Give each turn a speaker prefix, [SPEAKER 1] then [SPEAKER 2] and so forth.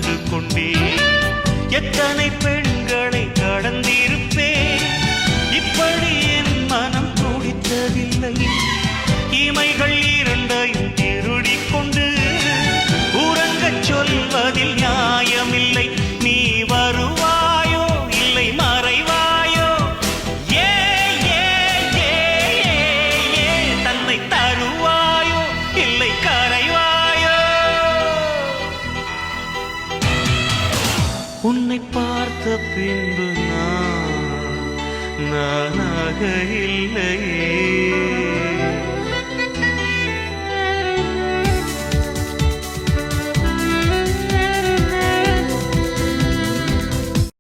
[SPEAKER 1] கண்டு கொண்டே எத்தனை பெண்களை கடந்திருப்பேன், இப்படி என் மனம் துடித்ததில்லை. இமைகள் இரண்டையும் திருடிக் கொண்டு உறங்கச் சொல்வதில் நியாயமில்லை. நீ வருவாயோ இல்லை மறைவாயோ, ஏ ஏ ஏ ஏ தன்னை தருவாயோ இல்லை கரைவாயோ. உன்னை பார்த்த பின்பு நானாக இல்லையே.